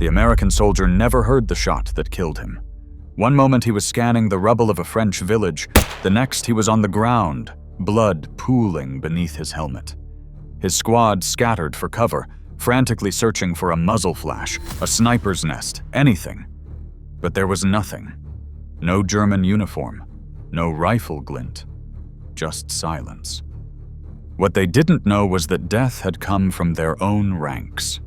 The American soldier never heard the shot that killed him. One moment he was scanning the rubble of a French village, the next he was on the ground, blood pooling beneath his helmet. His squad scattered for cover, frantically searching for a muzzle flash, a sniper's nest, anything. But there was nothing. No German uniform, no rifle glint, just silence. What they didn't know was that death had come from their own ranks.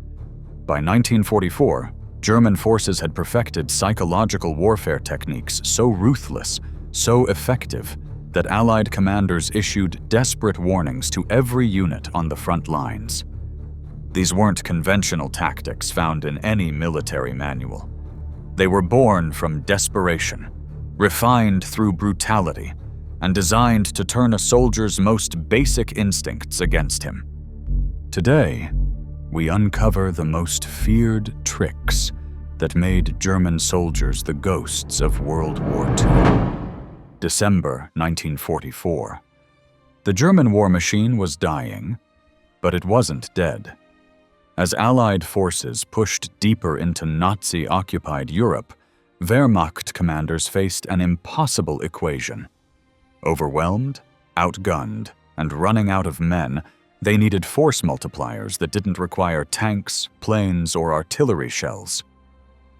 By 1944, German forces had perfected psychological warfare techniques so ruthless, so effective, that Allied commanders issued desperate warnings to every unit on the front lines. These weren't conventional tactics found in any military manual. They were born from desperation, refined through brutality, and designed to turn a soldier's most basic instincts against him. Today, we uncover the most feared tricks that made German soldiers the ghosts of World War II. December 1944. The German war machine was dying, but it wasn't dead. As Allied forces pushed deeper into Nazi-occupied Europe, Wehrmacht commanders faced an impossible equation. Overwhelmed, outgunned, and running out of men, they needed force multipliers that didn't require tanks, planes, or artillery shells.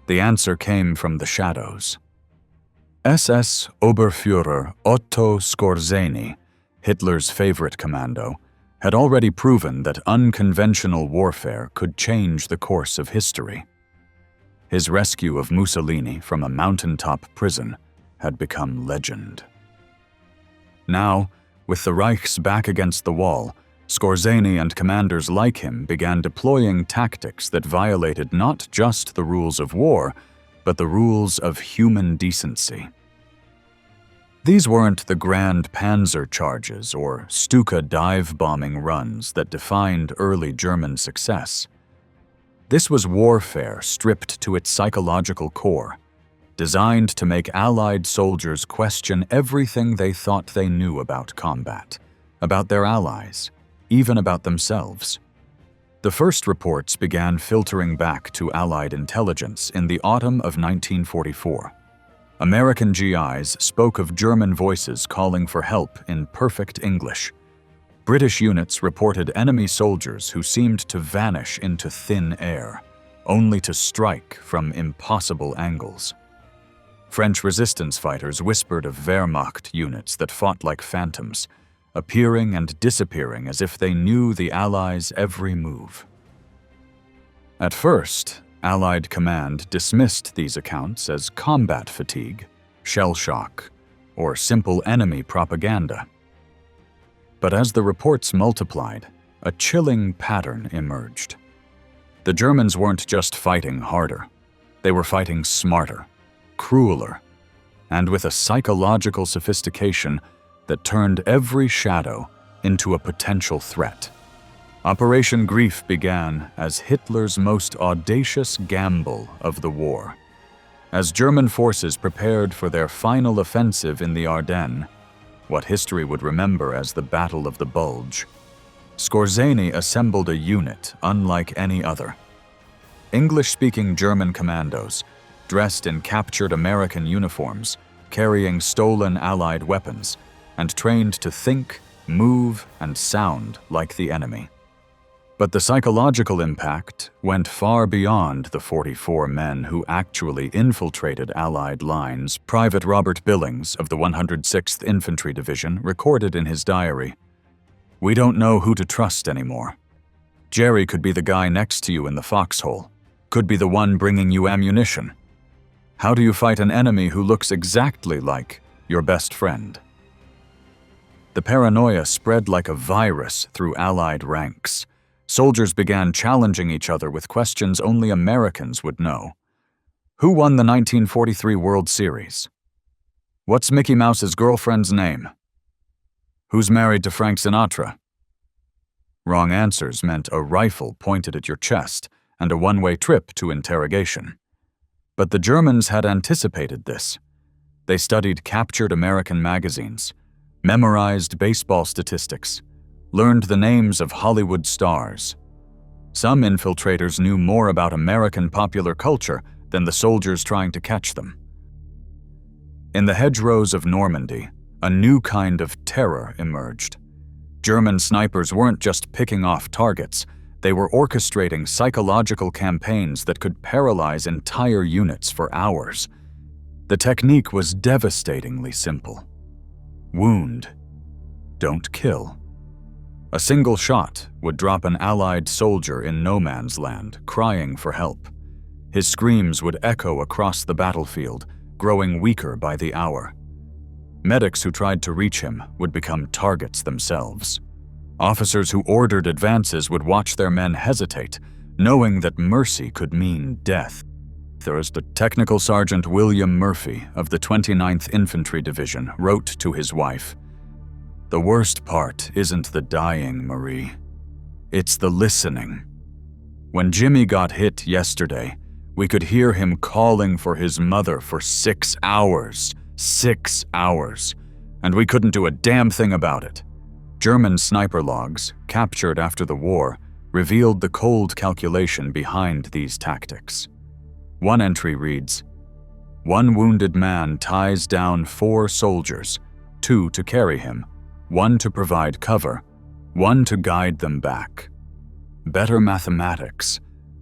The answer came from the shadows. SS Oberführer Otto Skorzeny, Hitler's favorite commando, had already proven that unconventional warfare could change the course of history. His rescue of Mussolini from a mountaintop prison had become legend. Now, with the Reich's back against the wall, Skorzeny and commanders like him began deploying tactics that violated not just the rules of war, but the rules of human decency. These weren't the grand panzer charges or Stuka dive-bombing runs that defined early German success. This was warfare stripped to its psychological core, designed to make Allied soldiers question everything they thought they knew about combat, about their allies, even about themselves. The first reports began filtering back to Allied intelligence in the autumn of 1944. American GIs spoke of German voices calling for help in perfect English. British units reported enemy soldiers who seemed to vanish into thin air, only to strike from impossible angles. French resistance fighters whispered of Wehrmacht units that fought like phantoms, appearing and disappearing as if they knew the Allies' every move. At first, Allied command dismissed these accounts as combat fatigue, shell shock, or simple enemy propaganda. But as the reports multiplied, a chilling pattern emerged. The Germans weren't just fighting harder, they were fighting smarter, crueler, and with a psychological sophistication that turned every shadow into a potential threat. Operation Grief began as Hitler's most audacious gamble of the war. As German forces prepared for their final offensive in the Ardennes, what history would remember as the Battle of the Bulge, Skorzeny assembled a unit unlike any other. English-speaking German commandos, dressed in captured American uniforms, carrying stolen Allied weapons, and trained to think, move, and sound like the enemy. But the psychological impact went far beyond the 44 men who actually infiltrated Allied lines. Private Robert Billings of the 106th Infantry Division recorded in his diary, "We don't know who to trust anymore. Jerry could be the guy next to you in the foxhole, could be the one bringing you ammunition. How do you fight an enemy who looks exactly like your best friend?" The paranoia spread like a virus through Allied ranks. Soldiers began challenging each other with questions only Americans would know. Who won the 1943 World Series? What's Mickey Mouse's girlfriend's name? Who's married to Frank Sinatra? Wrong answers meant a rifle pointed at your chest and a one-way trip to interrogation. But the Germans had anticipated this. They studied captured American magazines, memorized baseball statistics, learned the names of Hollywood stars. Some infiltrators knew more about American popular culture than the soldiers trying to catch them. In the hedgerows of Normandy, a new kind of terror emerged. German snipers weren't just picking off targets, they were orchestrating psychological campaigns that could paralyze entire units for hours. The technique was devastatingly simple. Wound, don't kill. A single shot would drop an Allied soldier in no man's land, crying for help. His screams would echo across the battlefield, growing weaker by the hour. Medics who tried to reach him would become targets themselves. Officers who ordered advances would watch their men hesitate, knowing that mercy could mean death. There was the Technical Sergeant William Murphy of the 29th Infantry Division wrote to his wife, "The worst part isn't the dying, Marie. It's the listening. When Jimmy got hit yesterday, we could hear him calling for his mother for 6 hours. 6 hours. And we couldn't do a damn thing about it." German sniper logs, captured after the war, revealed the cold calculation behind these tactics. One entry reads, "One wounded man ties down 4 soldiers, 2 to carry him, 1 to provide cover, 1 to guide them back. Better mathematics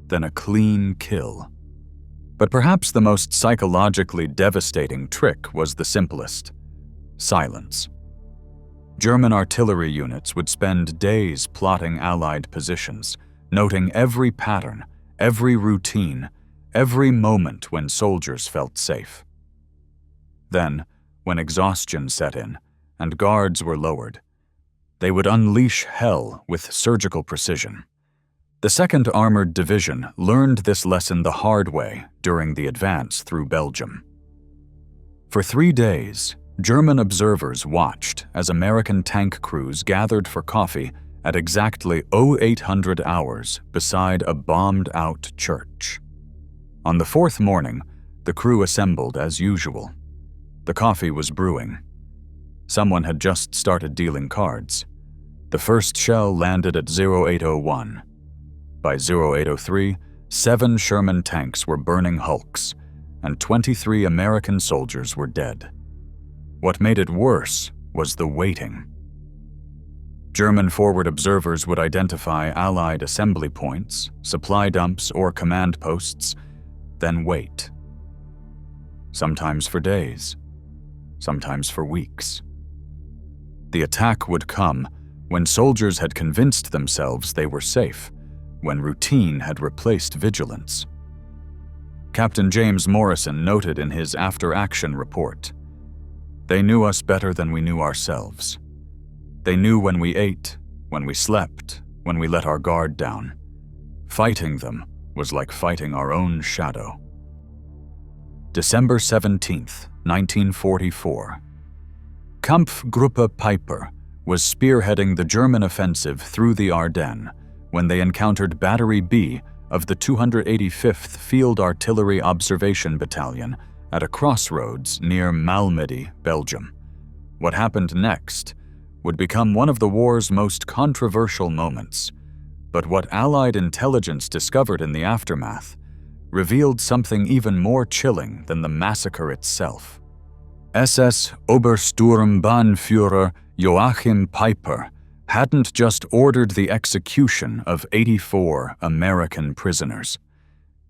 than a clean kill." But perhaps the most psychologically devastating trick was the simplest: silence. German artillery units would spend days plotting Allied positions, noting every pattern, every routine, every moment when soldiers felt safe. Then, when exhaustion set in and guards were lowered, they would unleash hell with surgical precision. The 2nd Armored Division learned this lesson the hard way during the advance through Belgium. For 3 days, German observers watched as American tank crews gathered for coffee at exactly 0800 hours beside a bombed-out church. On the 4th morning, the crew assembled as usual. The coffee was brewing. Someone had just started dealing cards. The first shell landed at 0801. By 0803, 7 Sherman tanks were burning hulks, and 23 American soldiers were dead. What made it worse was the waiting. German forward observers would identify Allied assembly points, supply dumps, or command posts, then wait. Sometimes for days, sometimes for weeks. The attack would come when soldiers had convinced themselves they were safe, when routine had replaced vigilance. Captain James Morrison noted in his after-action report, "They knew us better than we knew ourselves. They knew when we ate, when we slept, when we let our guard down. Fighting them was like fighting our own shadow." December 17, 1944. Kampfgruppe Piper was spearheading the German offensive through the Ardennes when they encountered Battery B of the 285th Field Artillery Observation Battalion at a crossroads near Malmedy, Belgium. What happened next would become one of the war's most controversial moments, but what Allied intelligence discovered in the aftermath revealed something even more chilling than the massacre itself. SS Obersturmbannführer Joachim Piper hadn't just ordered the execution of 84 American prisoners.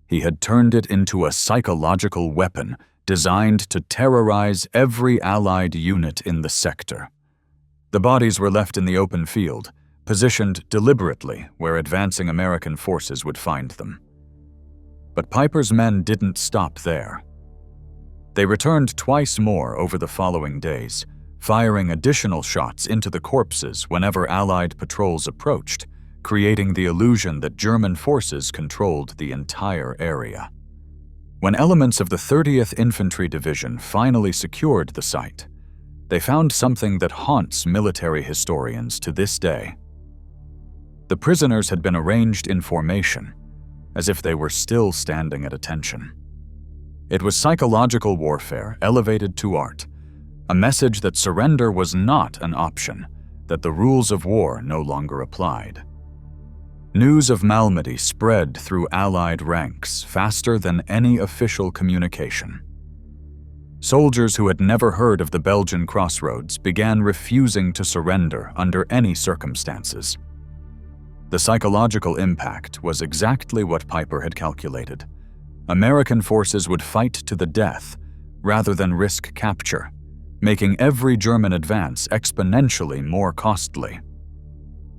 He had turned it into a psychological weapon designed to terrorize every Allied unit in the sector. The bodies were left in the open field, positioned deliberately where advancing American forces would find them. But Piper's men didn't stop there. They returned twice more over the following days, firing additional shots into the corpses whenever Allied patrols approached, creating the illusion that German forces controlled the entire area. When elements of the 30th Infantry Division finally secured the site, they found something that haunts military historians to this day. The prisoners had been arranged in formation, as if they were still standing at attention. It was psychological warfare elevated to art, a message that surrender was not an option, that the rules of war no longer applied. News of Malmedy spread through Allied ranks faster than any official communication. Soldiers who had never heard of the Belgian crossroads began refusing to surrender under any circumstances. The psychological impact was exactly what Piper had calculated. American forces would fight to the death rather than risk capture, making every German advance exponentially more costly.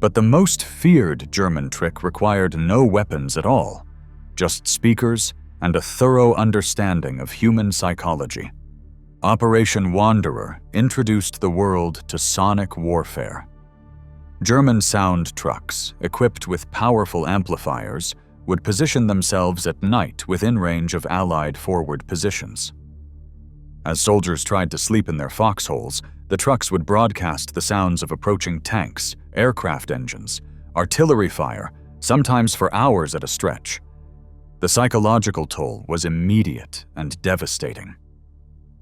But the most feared German trick required no weapons at all, just speakers and a thorough understanding of human psychology. Operation Wanderer introduced the world to sonic warfare. German sound trucks, equipped with powerful amplifiers, would position themselves at night within range of Allied forward positions. As soldiers tried to sleep in their foxholes, the trucks would broadcast the sounds of approaching tanks, aircraft engines, artillery fire, sometimes for hours at a stretch. The psychological toll was immediate and devastating.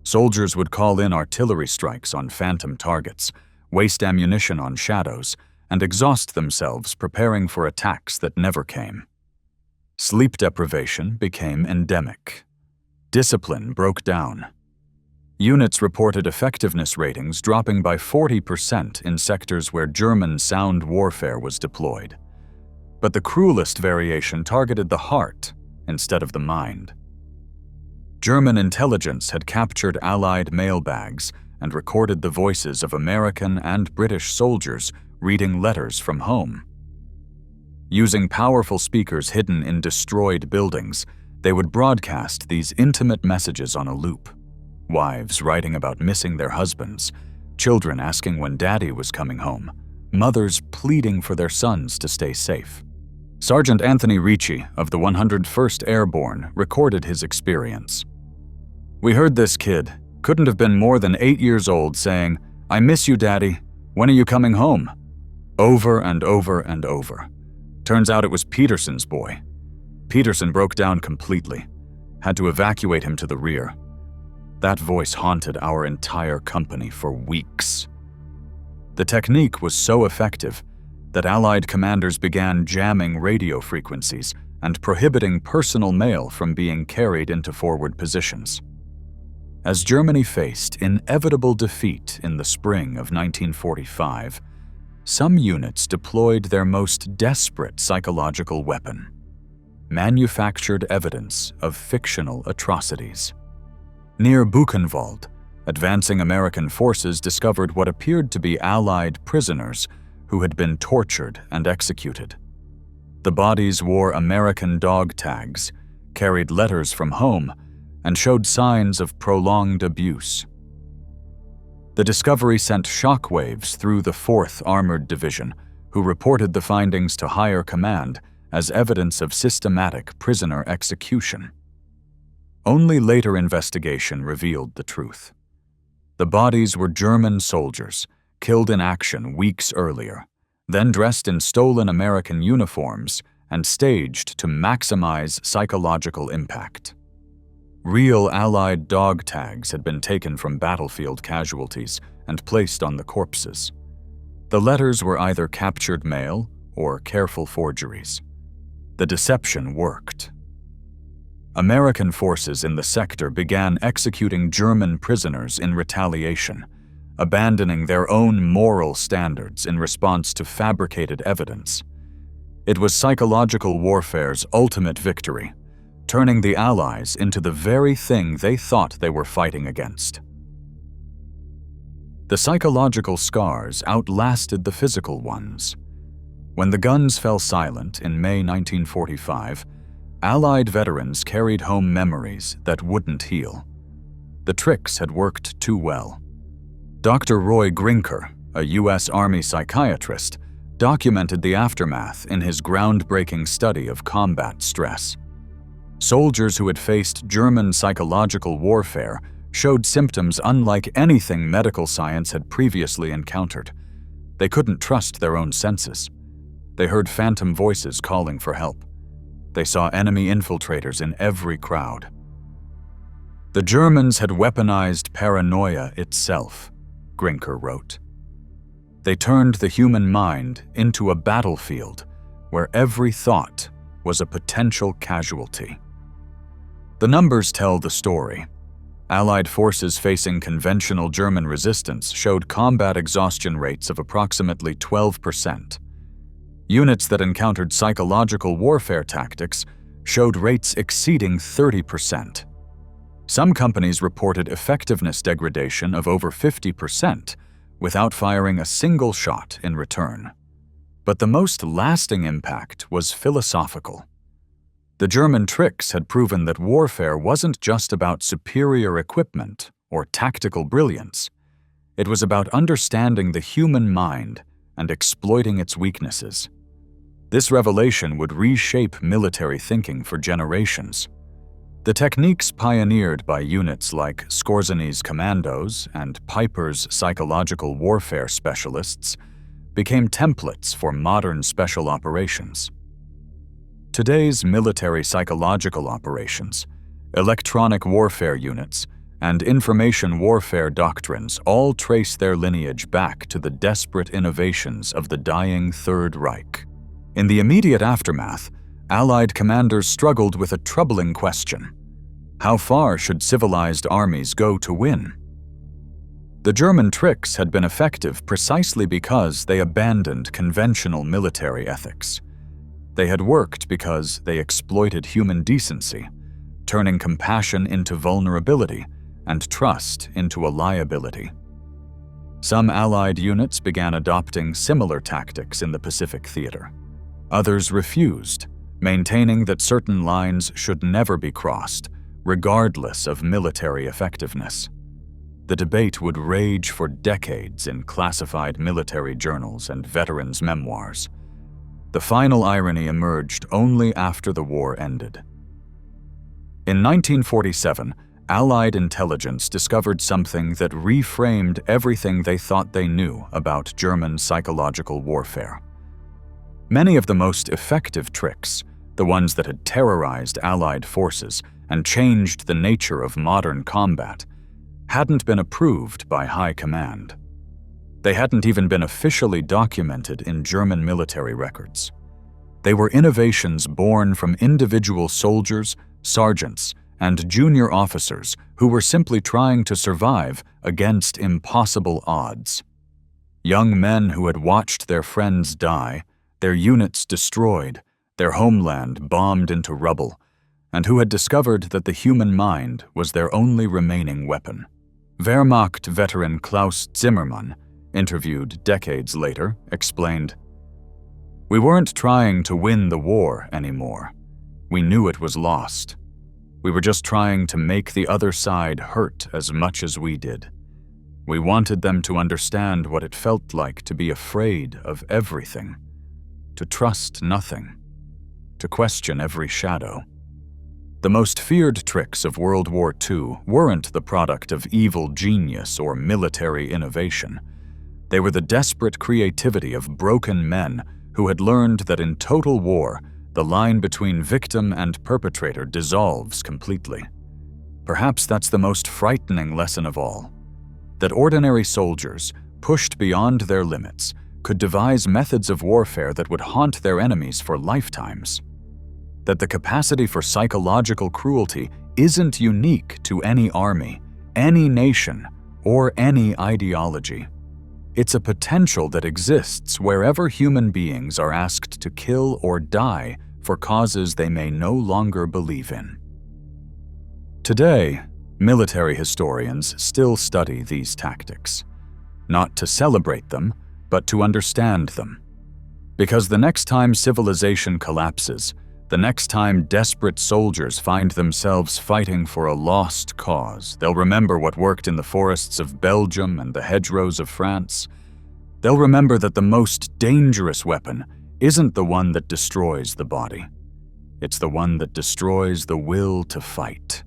Soldiers would call in artillery strikes on phantom targets, waste ammunition on shadows, and exhaust themselves preparing for attacks that never came. Sleep deprivation became endemic. Discipline broke down. Units reported effectiveness ratings dropping by 40% in sectors where German sound warfare was deployed. But the cruelest variation targeted the heart instead of the mind. German intelligence had captured Allied mailbags and recorded the voices of American and British soldiers reading letters from home. Using powerful speakers hidden in destroyed buildings, they would broadcast these intimate messages on a loop. Wives writing about missing their husbands, children asking when daddy was coming home, mothers pleading for their sons to stay safe. Sergeant Anthony Ricci of the 101st Airborne recorded his experience. "We heard this kid, couldn't have been more than 8 years old, saying, 'I miss you, Daddy. When are you coming home?' Over and over and over. Turns out it was Peterson's boy. Peterson broke down completely. Had to evacuate him to the rear. That voice haunted our entire company for weeks." The technique was so effective that Allied commanders began jamming radio frequencies and prohibiting personal mail from being carried into forward positions. As Germany faced inevitable defeat in the spring of 1945, some units deployed their most desperate psychological weapon: manufactured evidence of fictional atrocities. Near Buchenwald, advancing American forces discovered what appeared to be Allied prisoners who had been tortured and executed. The bodies wore American dog tags, carried letters from home, and showed signs of prolonged abuse. The discovery sent shockwaves through the 4th Armored Division, who reported the findings to higher command as evidence of systematic prisoner execution. Only later investigation revealed the truth. The bodies were German soldiers, killed in action weeks earlier, then dressed in stolen American uniforms and staged to maximize psychological impact. Real Allied dog tags had been taken from battlefield casualties and placed on the corpses. The letters were either captured mail or careful forgeries. The deception worked. American forces in the sector began executing German prisoners in retaliation, abandoning their own moral standards in response to fabricated evidence. It was psychological warfare's ultimate victory, turning the Allies into the very thing they thought they were fighting against. The psychological scars outlasted the physical ones. When the guns fell silent in May 1945, Allied veterans carried home memories that wouldn't heal. The tricks had worked too well. Dr. Roy Grinker, a U.S. Army psychiatrist, documented the aftermath in his groundbreaking study of combat stress. Soldiers who had faced German psychological warfare showed symptoms unlike anything medical science had previously encountered. They couldn't trust their own senses. They heard phantom voices calling for help. They saw enemy infiltrators in every crowd. The Germans had weaponized paranoia itself, Grinker wrote. They turned the human mind into a battlefield where every thought was a potential casualty. The numbers tell the story. Allied forces facing conventional German resistance showed combat exhaustion rates of approximately 12%. Units that encountered psychological warfare tactics showed rates exceeding 30%. Some companies reported effectiveness degradation of over 50% without firing a single shot in return. But the most lasting impact was philosophical. The German tricks had proven that warfare wasn't just about superior equipment or tactical brilliance. It was about understanding the human mind and exploiting its weaknesses. This revelation would reshape military thinking for generations. The techniques pioneered by units like Skorzeny commandos and Piper's psychological warfare specialists became templates for modern special operations. Today's military psychological operations, electronic warfare units, and information warfare doctrines all trace their lineage back to the desperate innovations of the dying Third Reich. In the immediate aftermath, Allied commanders struggled with a troubling question: how far should civilized armies go to win? The German tricks had been effective precisely because they abandoned conventional military ethics. They had worked because they exploited human decency, turning compassion into vulnerability and trust into a liability. Some Allied units began adopting similar tactics in the Pacific theater. Others refused, maintaining that certain lines should never be crossed, regardless of military effectiveness. The debate would rage for decades in classified military journals and veterans' memoirs. The final irony emerged only after the war ended. In 1947, Allied intelligence discovered something that reframed everything they thought they knew about German psychological warfare. Many of the most effective tricks, the ones that had terrorized Allied forces and changed the nature of modern combat, hadn't been approved by high command. They hadn't even been officially documented in German military records. They were innovations born from individual soldiers, sergeants, and junior officers who were simply trying to survive against impossible odds. Young men who had watched their friends die, their units destroyed, their homeland bombed into rubble, and who had discovered that the human mind was their only remaining weapon. Wehrmacht veteran Klaus Zimmermann, interviewed decades later, explained, "We weren't trying to win the war anymore. We knew it was lost. We were just trying to make the other side hurt as much as we did. We wanted them to understand what it felt like to be afraid of everything, to trust nothing, to question every shadow." The most feared tricks of World War II weren't the product of evil genius or military innovation. They were the desperate creativity of broken men who had learned that in total war, the line between victim and perpetrator dissolves completely. Perhaps that's the most frightening lesson of all, that ordinary soldiers, pushed beyond their limits, could devise methods of warfare that would haunt their enemies for lifetimes. That the capacity for psychological cruelty isn't unique to any army, any nation, or any ideology. It's a potential that exists wherever human beings are asked to kill or die for causes they may no longer believe in. Today, military historians still study these tactics, not to celebrate them, but to understand them. Because the next time civilization collapses, the next time desperate soldiers find themselves fighting for a lost cause, they'll remember what worked in the forests of Belgium and the hedgerows of France. They'll remember that the most dangerous weapon isn't the one that destroys the body. It's the one that destroys the will to fight.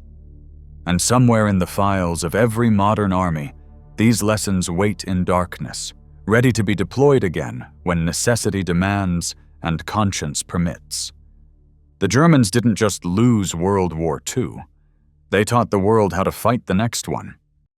And somewhere in the files of every modern army, these lessons wait in darkness, ready to be deployed again when necessity demands and conscience permits. The Germans didn't just lose World War II. They taught the world how to fight the next one.